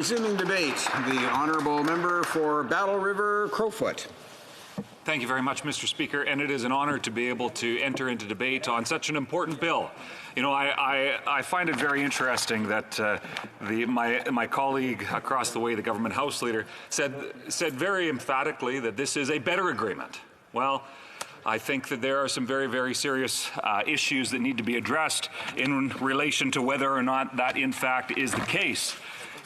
Resuming debate, the honourable member for Battle River Crowfoot. Thank you very much, Mr. Speaker, and it is an honour to be able to enter into debate on such an important bill. You know, I find it very interesting that my colleague across the way, the government House Leader, said very emphatically that this is a better agreement. Well, I think that there are some very, very serious issues that need to be addressed in relation to whether or not that in fact is the case.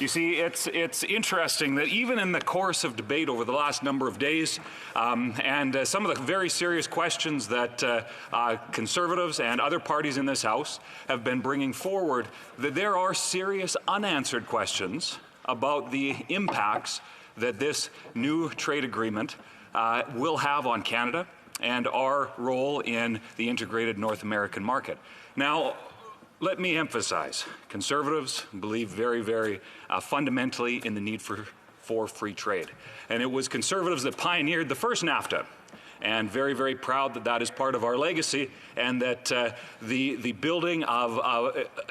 You see, it's interesting that even in the course of debate over the last number of days, and some of the very serious questions that Conservatives and other parties in this House have been bringing forward, that there are serious unanswered questions about the impacts that this new trade agreement will have on Canada and our role in the integrated North American market. Now, let me emphasize, Conservatives believe very, very fundamentally in the need for free trade. And it was Conservatives that pioneered the first NAFTA. And very, very proud that that is part of our legacy, and that the building of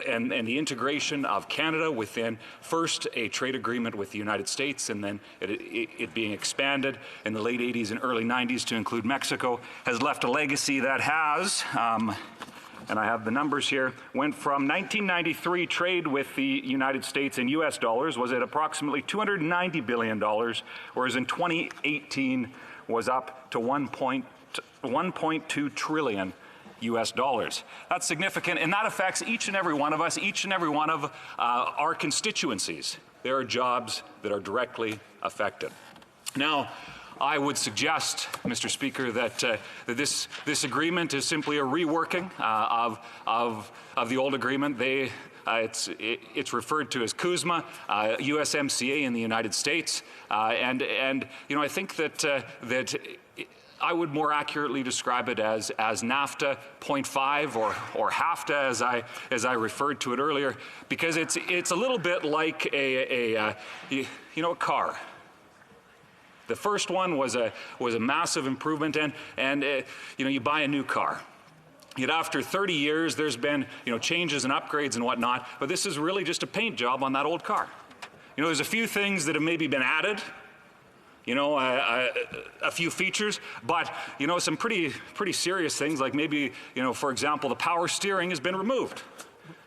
and the integration of Canada within first a trade agreement with the United States, and then it being expanded in the late 80s and early 90s to include Mexico, has left a legacy that has and I have the numbers here, went from 1993 trade with the United States in US dollars was at approximately $290 billion, whereas in 2018 was up to 1.2 trillion US dollars. That's significant, and that affects each and every one of us, each and every one of our constituencies. There are jobs that are directly affected. Now, I would suggest, Mr. Speaker, that this agreement is simply a reworking of the old agreement. It's referred to as CUSMA, USMCA in the United States, and you know, I think that I would more accurately describe it as NAFTA 0.5 or HAFTA as I referred to it earlier, because it's a little bit like a car. The first one was a massive improvement, and you know, you buy a new car. Yet after 30 years, there's been changes and upgrades and whatnot, but this is really just a paint job on that old car. You know, there's a few things that have maybe been added, a few features, but some pretty serious things, like maybe for example, the power steering has been removed.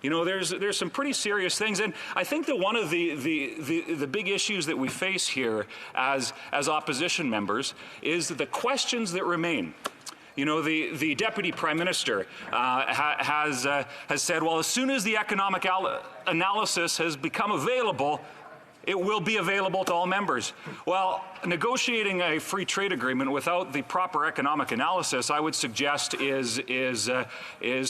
There's some pretty serious things, and I think that one of the big issues that we face here as opposition members is the questions that remain. The Deputy Prime Minister has said, well, as soon as the economic analysis has become available, it will be available to all members. Well, negotiating a free trade agreement without the proper economic analysis, I would suggest, is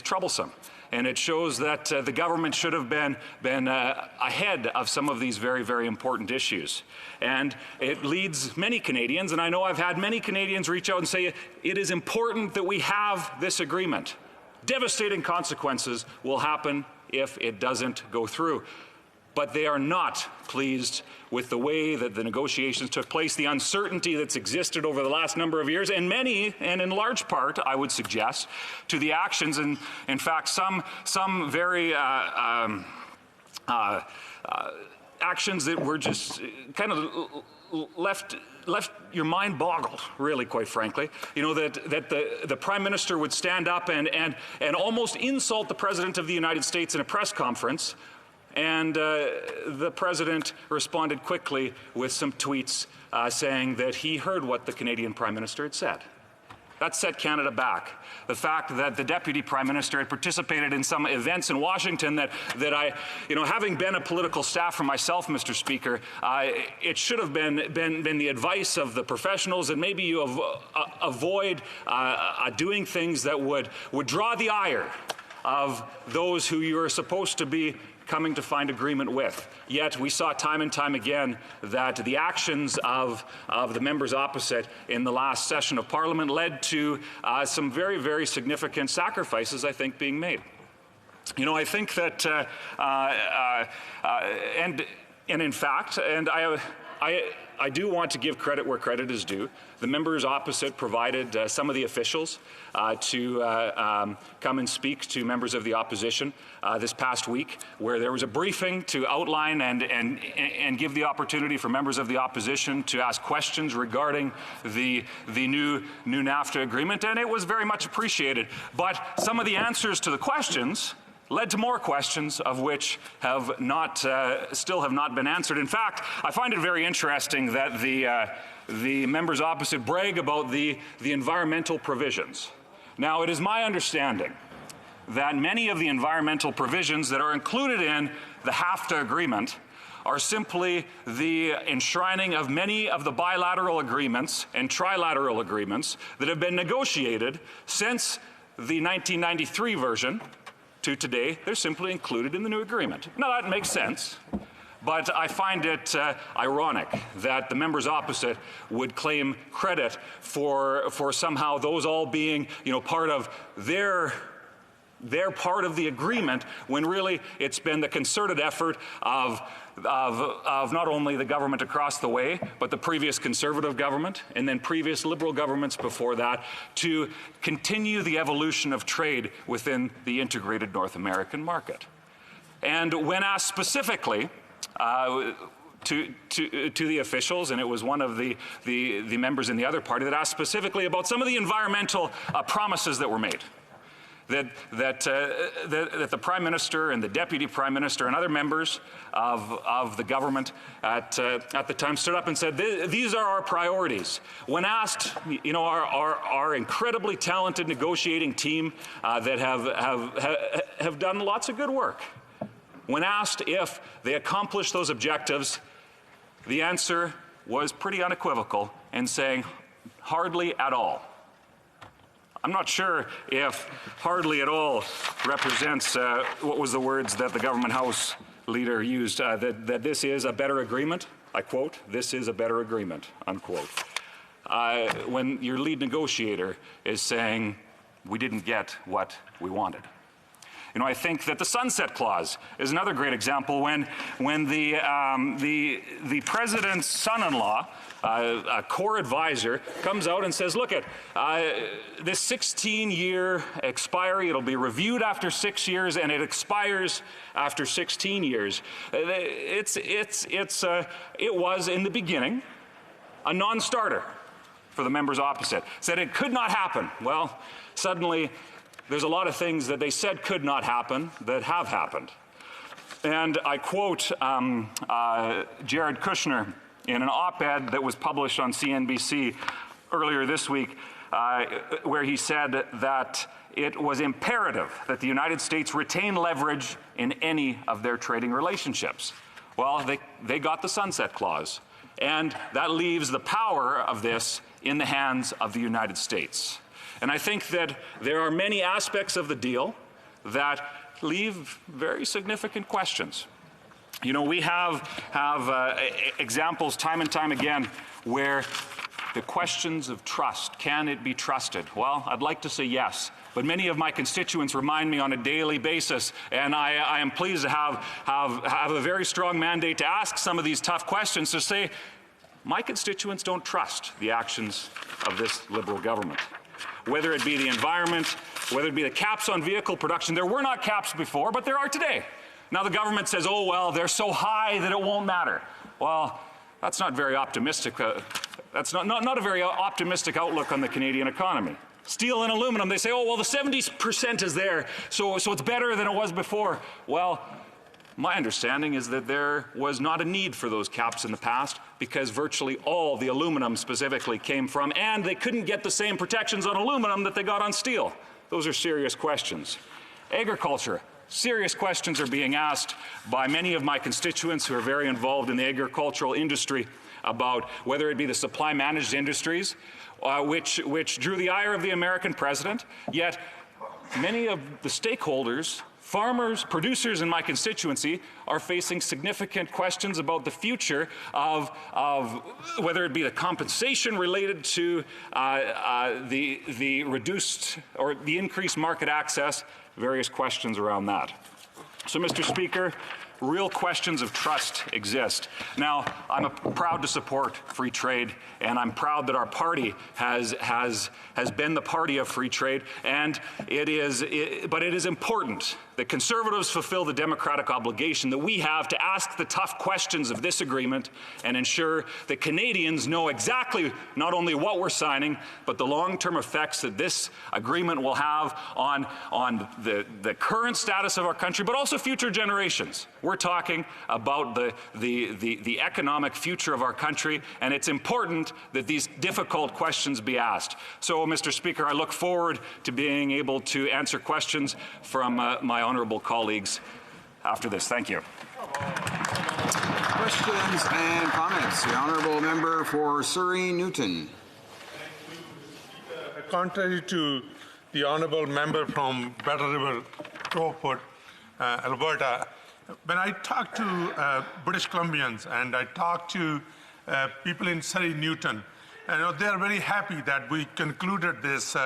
troublesome. And it shows that the government should have been ahead of some of these very, very important issues. And it leads many Canadians, and I know I've had many Canadians reach out and say, it is important that we have this agreement. Devastating consequences will happen if it doesn't go through. But they are not pleased with the way that the negotiations took place, the uncertainty that's existed over the last number of years, and in large part, I would suggest, to the actions, and in fact, some very actions that were just kind of left your mind boggled, really, quite frankly. That the Prime Minister would stand up and almost insult the President of the United States in a press conference. And the President responded quickly with some tweets saying that he heard what the Canadian Prime Minister had said. That set Canada back. The fact that the Deputy Prime Minister had participated in some events in Washington that I, having been a political staffer myself, Mr. Speaker, it should have been the advice of the professionals, and maybe you avoid doing things that would draw the ire of those who you are supposed to be coming to find agreement with. Yet we saw time and time again that the actions of the members opposite in the last session of Parliament led to some very, very significant sacrifices, I think, being made. I think that, and in fact, and I I do want to give credit where credit is due. The members opposite provided some of the officials to come and speak to members of the opposition this past week, where there was a briefing to outline and give the opportunity for members of the opposition to ask questions regarding the new NAFTA agreement, and it was very much appreciated. But some of the answers to the questions led to more questions, of which have not, still have not been answered. In fact, I find it very interesting that the members opposite brag about the environmental provisions. Now, it is my understanding that many of the environmental provisions that are included in the NAFTA agreement are simply the enshrining of many of the bilateral agreements and trilateral agreements that have been negotiated since the 1993 version to today. They're simply included in the new agreement. Now, that makes sense, but I find it ironic that the members opposite would claim credit for somehow those all being, part of their part of the agreement, when really it's been the concerted effort of not only the government across the way, but the previous Conservative government and then previous Liberal governments before that, to continue the evolution of trade within the integrated North American market. And when asked specifically to the officials, and it was one of the members in the other party that asked specifically about some of the environmental promises that were made, that the Prime Minister and the Deputy Prime Minister and other members of the government at the time stood up and said, these are our priorities. When asked, our incredibly talented negotiating team that have done lots of good work, when asked if they accomplished those objectives, the answer was pretty unequivocal in saying, hardly at all. I'm not sure if hardly at all represents what was the words that the Government House leader used, that this is a better agreement. I quote, "This is a better agreement," unquote. When your lead negotiator is saying, we didn't get what we wanted. I think that the sunset clause is another great example. When the president's son-in-law, a core advisor, comes out and says, look at this 16-year expiry, it'll be reviewed after 6 years, and it expires after 16 years. It was in the beginning a non-starter for the members opposite. Said it could not happen. Well, suddenly there's a lot of things that they said could not happen that have happened. And I quote Jared Kushner in an op-ed that was published on CNBC earlier this week, where he said that it was imperative that the United States retain leverage in any of their trading relationships. Well, they got the sunset clause, and that leaves the power of this in the hands of the United States. And I think that there are many aspects of the deal that leave very significant questions. We have examples time and time again where the questions of trust, can it be trusted? Well, I'd like to say yes, but many of my constituents remind me on a daily basis, and I am pleased to have a very strong mandate to ask some of these tough questions, to say, my constituents don't trust the actions of this Liberal government. Whether it be the environment, whether it be the caps on vehicle production. There were not caps before, but there are today. Now the government says, oh, well, they're so high that it won't matter. Well, that's not very optimistic. That's not a very optimistic outlook on the Canadian economy. Steel and aluminum, they say, oh, well, the 70% is there, so it's better than it was before. Well, my understanding is that there was not a need for those caps in the past, because virtually all the aluminum specifically came from, and they couldn't get the same protections on aluminum that they got on steel. Those are serious questions. Agriculture. Serious questions are being asked by many of my constituents who are very involved in the agricultural industry about whether it be the supply managed industries, which drew the ire of the American president, yet many of the stakeholders, farmers, producers in my constituency, are facing significant questions about the future of whether it be the compensation related to the reduced or the increased market access, various questions around that. So, Mr. Speaker, real questions of trust exist. Now, I'm proud to support free trade, and I'm proud that our party has been the party of free trade, and but it is important that Conservatives fulfill the democratic obligation that we have to ask the tough questions of this agreement and ensure that Canadians know exactly not only what we're signing, but the long-term effects that this agreement will have on the current status of our country, but also future generations. We're talking about the economic future of our country, and it's important that these difficult questions be asked. So, Mr. Speaker, I look forward to being able to answer questions from my honourable colleagues after this. Thank you. Questions and comments. The honourable member for Surrey Newton. Contrary to the honourable member from Battle River, Crowfoot, Alberta, when I talk to British Columbians and I talk to people in Surrey Newton, they are very happy that we concluded this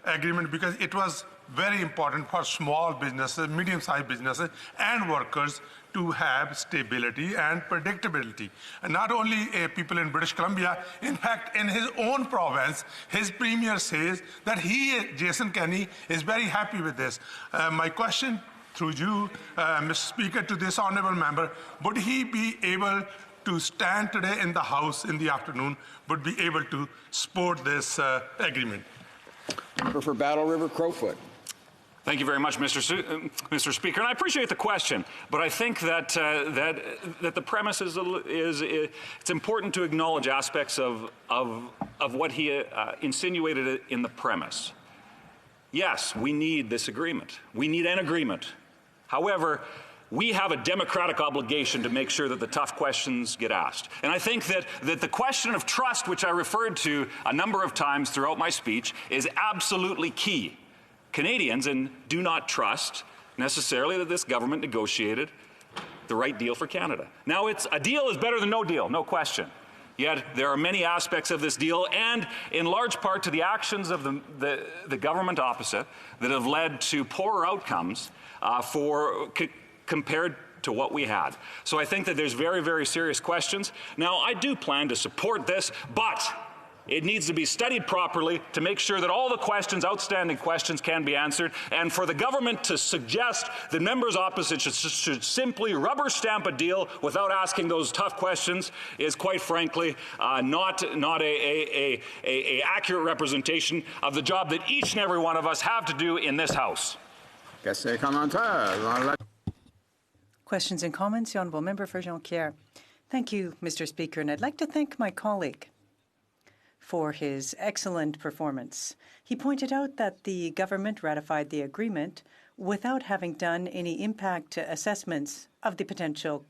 agreement because it was very important for small businesses, medium-sized businesses, and workers to have stability and predictability. And not only people in British Columbia, in fact, in his own province, his premier says that Jason Kenney, is very happy with this. My question through you, Mr. Speaker, to this honourable member, would he be able to stand today in the House in the afternoon, would be able to support this agreement? Member for Battle River, Crowfoot. Thank you very much, Mr. Speaker, and I appreciate the question. But I think that that the premise is it's important to acknowledge aspects of what he insinuated in the premise. Yes, we need this agreement. We need an agreement. However, we have a democratic obligation to make sure that the tough questions get asked. And I think that the question of trust, which I referred to a number of times throughout my speech, is absolutely key. Canadians do not trust necessarily that this government negotiated the right deal for Canada. Now, a deal is better than no deal, no question. Yet there are many aspects of this deal, and in large part to the actions of the government opposite, that have led to poorer outcomes compared to what we had. So I think that there's very, very serious questions. Now, I do plan to support this, but it needs to be studied properly to make sure that all the outstanding questions can be answered, and for the government to suggest that members opposite should simply rubber stamp a deal without asking those tough questions is, quite frankly, not a accurate representation of the job that each and every one of us have to do in this House. Questions and comments. The honourable member for Jonquière. Thank you, Mr. Speaker, and I'd like to thank my colleague for his excellent performance. He pointed out that the government ratified the agreement without having done any impact assessments of the potential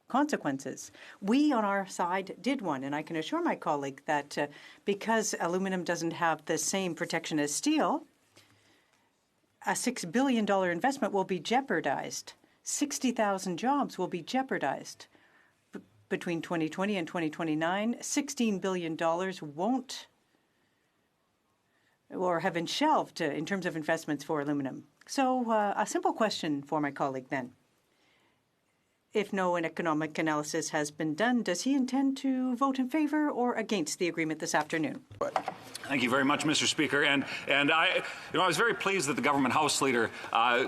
consequences. We on our side did one, and I can assure my colleague that because aluminum doesn't have the same protection as steel, a $6 billion investment will be jeopardized. 60,000 jobs will be jeopardized. Between 2020 and 2029, $16 billion won't or have been shelved in terms of investments for aluminum. So a simple question for my colleague then. If no economic analysis has been done, does he intend to vote in favour or against the agreement this afternoon? Thank you very much, Mr. Speaker. And I was very pleased that the government House Leader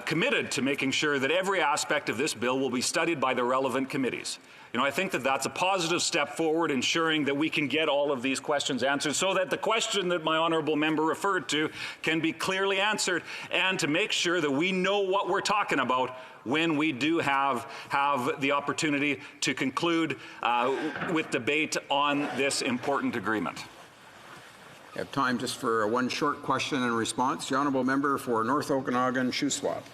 committed to making sure that every aspect of this bill will be studied by the relevant committees. I think that that's a positive step forward, ensuring that we can get all of these questions answered so that the question that my honourable member referred to can be clearly answered, and to make sure that we know what we're talking about when we do have the opportunity to conclude with debate on this important agreement. We have time just for one short question and response. The honourable member for North Okanagan, Shuswap.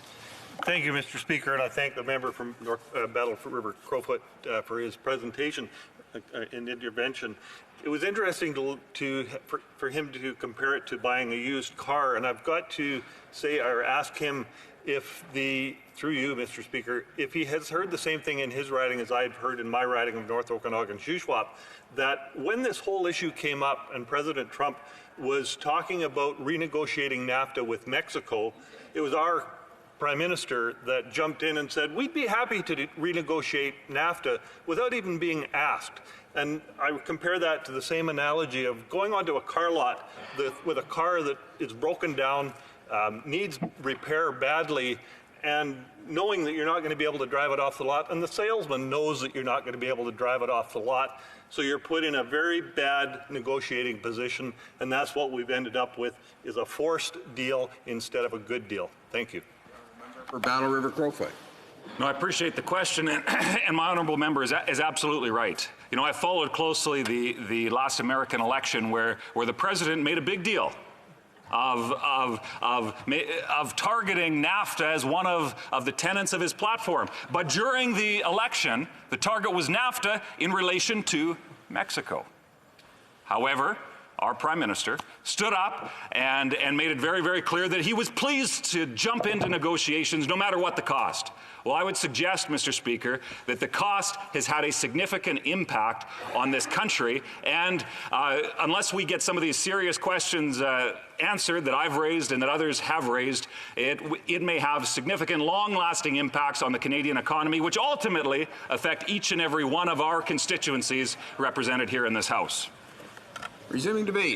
Thank you, Mr. Speaker, and I thank the member from Battle River Crowfoot for his presentation and intervention. It was interesting for him to compare it to buying a used car, and I've got to say or ask him if through you, Mr. Speaker, if he has heard the same thing in his riding as I've heard in my riding of North Okanagan Shuswap, that when this whole issue came up and President Trump was talking about renegotiating NAFTA with Mexico, it was our Prime Minister that jumped in and said, we'd be happy to renegotiate NAFTA without even being asked. And I would compare that to the same analogy of going onto a car lot with a car that is broken down, needs repair badly, and knowing that you're not going to be able to drive it off the lot, and the salesman knows that you're not going to be able to drive it off the lot. So you're put in a very bad negotiating position, and that's what we've ended up with, is a forced deal instead of a good deal. Thank you. For Battle River Crowfoot. No, I appreciate the question, and my honourable member is absolutely right. You know, I followed closely the last American election where the president made a big deal of targeting NAFTA as one of the tenets of his platform. But during the election, the target was NAFTA in relation to Mexico. However, our Prime Minister stood up and made it very, very clear that he was pleased to jump into negotiations no matter what the cost. Well, I would suggest, Mr. Speaker, that the cost has had a significant impact on this country, and unless we get some of these serious questions answered that I've raised and that others have raised, it may have significant, long-lasting impacts on the Canadian economy, which ultimately affect each and every one of our constituencies represented here in this House. Resuming debate.